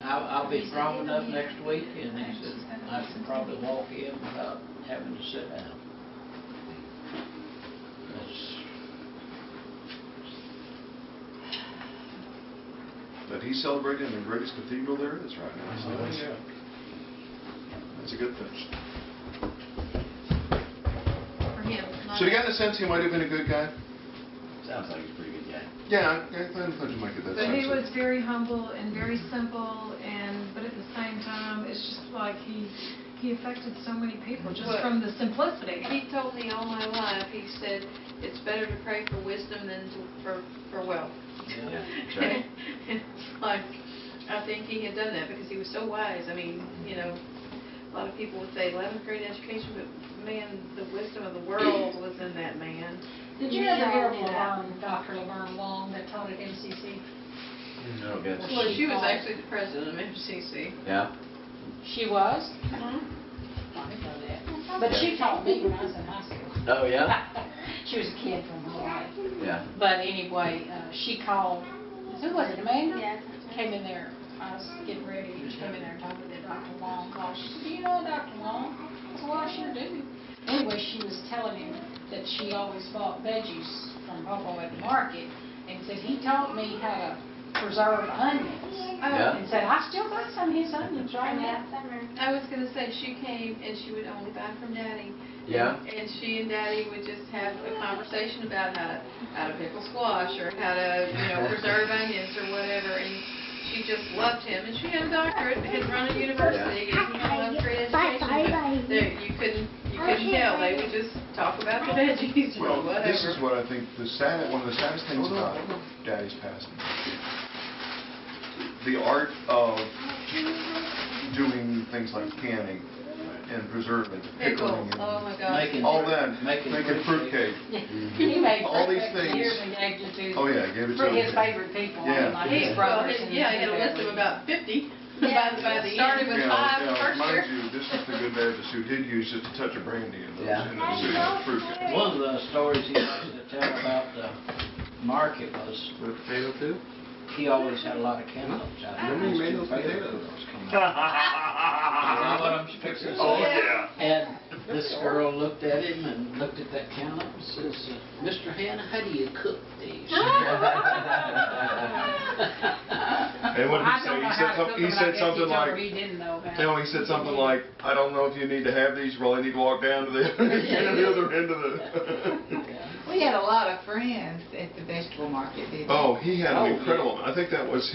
I'll be strong enough next week, and he said I can probably walk in without having to sit down. But he's celebrating in the greatest cathedral there is right now. So that's a good thing. For him. So you got in a sense he might have been a good guy? Sounds like he's a pretty good guy. Yeah, I thought you might get that sense. But he was very humble and very simple, but at the same time, it's just like he affected so many people just from the simplicity. He told me all my life, he said, it's better to pray for wisdom than for wealth. Yeah. And it's like, I think he had done that because he was so wise. I mean, you know, a lot of people would say 11th grade education, but man, the wisdom of the world was in that man. Did you ever hear of Dr. Laverne Long that taught at MCC? No, good. Well, she was actually the president of MCC. Yeah. She was? Mm-hmm. I didn't know that. But she taught me when I was in high school. Oh, yeah? She was a kid from Hawaii. Yeah. But anyway, she called, who was it, Amanda? Yes. Came in there, I was getting ready, she came in there and talked to Dr. Long. She said, do you know Dr. Long? I said, well, I sure do. Anyway, she was telling him that she always bought veggies from Popo at the market, and said he taught me how to preserve onions. Yeah. And said, I still got some of his onions right now. I was going to say, she came and she would only buy from Daddy. Yeah. And she and Daddy would just have a conversation about how to pickle squash or how to, preserve onions or whatever. And she just loved him. And she had a doctorate, had run a university, and he had a great education. But you couldn't tell. They would just talk about the veggies or Well, whatever. this is what I think one of the saddest things about Daddy's passing. The art of doing things like canning and preserving, pickling, Pickles. Oh my gosh. all that, making fruitcake. He made All these fruit things. years and gave it to Oh yeah, gave it to his him. favorite people. Yeah. Like his brothers. He had a list of about 50 by the started with 5 the first year. Mind you, this is the good Baptist who did use just a touch of brandy in those, Yeah. in those fruitcake. One of the stories he used to tell about the market was With potato too? he always had a lot of cantaloupes out there. Remember you made those potatoes? You You know what I'm fixing to say? Oh yeah. And this girl looked at him and looked at that cantaloupe and says, Mr. Hand, how do you cook these? And what did he say? He said something like, He didn't know about. he said something like, I don't know if you need to have these, well, I need to walk down to the other end of the... We had a lot of friends at the vegetable market, didn't we? Oh, he had an incredible, I think that was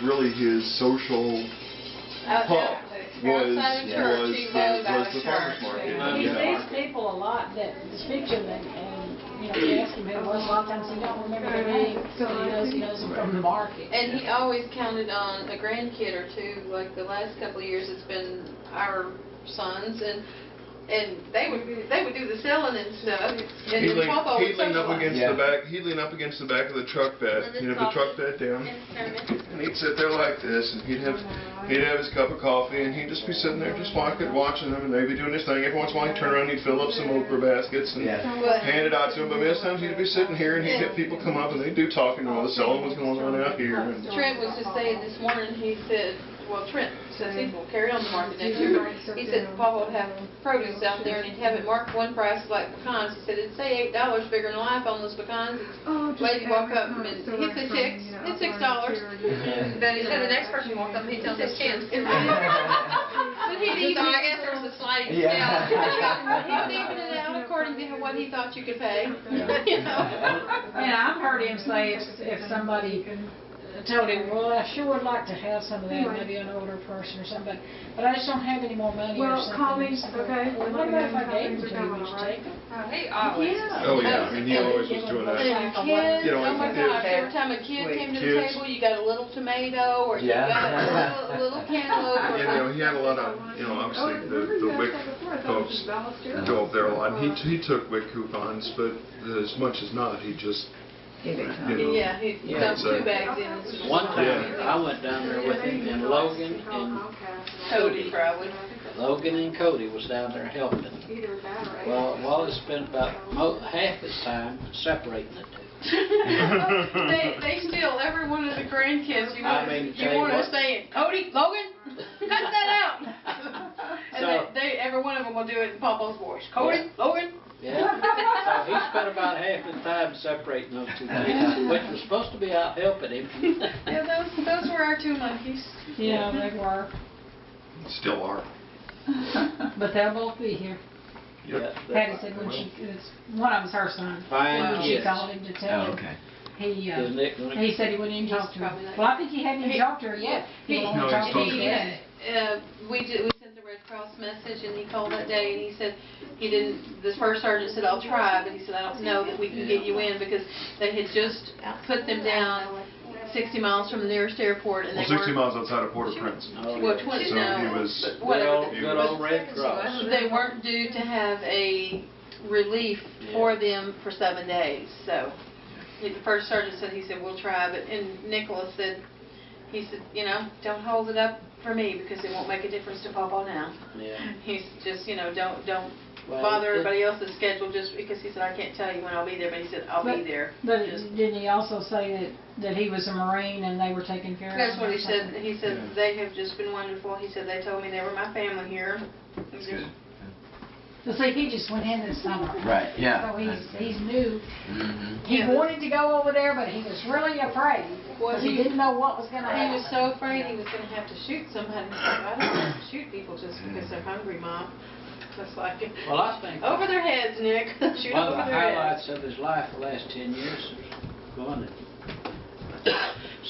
really his social hub, Outside of church, he loved was the farmer's market. He Yeah. sees people a lot that speak to him and you ask him who it was, a lot of times he don't remember their name, so he knows them from the market. And he always counted on a grandkid or two. Like the last couple of years, it's been our sons, and they would do the selling and stuff. And He'd then Papa would lean up against socialize. he'd lean up against the back of the truck bed, And the truck bed down, and he'd sit there like this, and he'd have his cup of coffee, and he'd just be sitting there just watching them, and they'd be doing his thing. Every once in a while, he'd turn around, and he'd fill up some okra baskets and hand it out to them. But most times, he'd be sitting here, and he'd have people come up, and they'd do talking while the selling was going on out here. And Trent was just saying this morning, he said, well, Trent says he will carry on the market next year. He said Papa would have produce out there, and he'd have it marked one price like pecans. He said it'd say $8 bigger than life on those pecans. Lady walk up and he'd say $6. It's $6. Then he said the next person walked up and he'd tell him it's 10. But he'd even, I guess there was a sliding scale. He would even it out according to what he thought you could pay. And I've heard him say if somebody told him, well, I sure would like to have some of that, maybe an older person or something, but I just don't have any more money or something. Call me, okay? Well, what about if I gave them to you, would you take them? He always. oh yeah, I mean he always was doing that. And kids, You know, oh my gosh, every time a kid came to the table, you got a little tomato, or you got a little cantaloupe. He had a lot of, obviously the WIC folks go up there a lot. And he took WIC coupons, but as much as not, he just, Yeah, he dumped 2 bags in. One time, I went down there with him, and Logan and Cody probably. Logan and Cody was down there helping. Well, Wallace spent about half his time separating the two. They steal every one of the grandkids. You I want mean, to tell you what. say it, Cody, Logan, cut that out. And So- every one of them will do it in Papa's voice. Cody, Logan. Yeah. So he spent about half his time separating those two kids, which was supposed to be out helping him. Yeah, those were our two monkeys. Yeah, they were. Still are. But they'll both be here. Yep. Patty said when one of them's her son. Fine When she kids. called him to tell him. okay. Is Nick gonna- He said he wouldn't even talk to her. Probably not. Well, I think he hadn't even talked to her yet. He No, only he's talked to talked his to her. dad. We sent the Red Cross message, and he called that day, and he said he didn't. The first sergeant said, "I'll try," but he said, "I don't know that we can get you in because they had just put them down 60 miles from the nearest airport, and Well, they 60 weren't." miles outside of Port-au-Prince. Well, 20 So no, he was- but Good whatever. old, good old Red Cross. They weren't due to have a relief for them for 7 days. So the first sergeant said, he said, "We'll try," but and Nicholas said, he said, "You know, don't hold it up for me because it won't make a difference to Papa now." Yeah. He's just, you know, don't Well, bother it- everybody else's schedule just because he said, "I can't tell you when I'll be there," but he said, "I'll be there." But Just- didn't he also say that he was a Marine and they were taking care of him? That's what he or said. something? He said, Yeah. "They have just been wonderful." He said, "They told me they were my family here." That's good. But see, he just went in this summer. Right, yeah. So he's new. Mm-hmm. He Yeah. wanted to go over there, but he was really afraid. Well, Because he he- didn't know what was going to He happen. was so afraid he was going to have to shoot somebody. He's like, "I don't have to shoot people just because they're hungry, Mom." That's like, Well, I think over their heads, Nick. Shoot one over of the their heads. highlights of his life the last 10 years is going to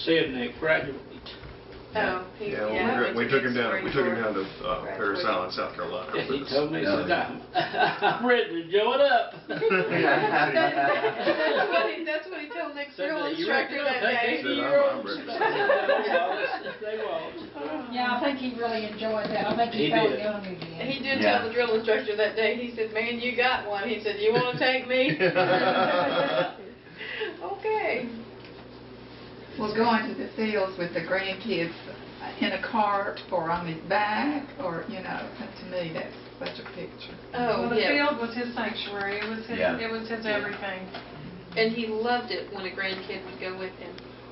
seeing Nick graduate. Oh, he, Yeah, yeah. we took him down. Marine We took him Corps. down to Paris Island, South Carolina. for He this. told me, he said, Yeah. I'm ready to join up. That's what he told Nick's Said drill that, "You instructor reckon that it'll take day. 80 Said, year-olds?" I'm They won't. Yeah, I think he really enjoyed that. I think He he felt did. young again. He did Yeah. tell the drill instructor that day, he said, "Man, you got one." He said, "You want to take me?" Okay. Well, going to the fields with the grandkids in a cart or on his back, or, you know, to me, that's such a picture. Oh, Well, the yeah. field was his sanctuary, it was his, Yeah. it was his everything. And he loved it when a grandkid would go with him.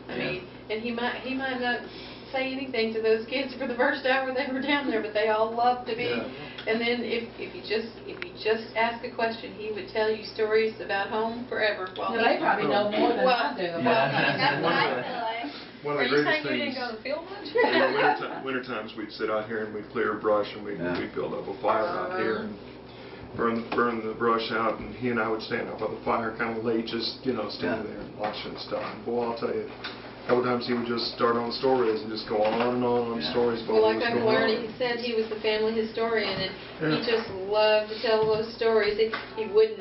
I mean, and he might not say anything to those kids for the first hour they were down there, but they all loved to be. Yeah. And then if you just ask a question, he would tell you stories about home forever. While Well, they probably know more than I do about That's what I feel like. One Are of the you greatest saying you didn't things. go to the field much? In the winter times, we'd sit out here and we'd clear brush and we'd build up a fire out here and burn the brush out, and he and I would stand up by the fire kind of late, just standing there and watching stuff. And boy, I'll tell you, a couple times he would just start on stories and just go on and on stories about Well, what like was Uncle going Ernie, on. he said he was the family historian, and Yeah. he just loved to tell those stories. He wouldn't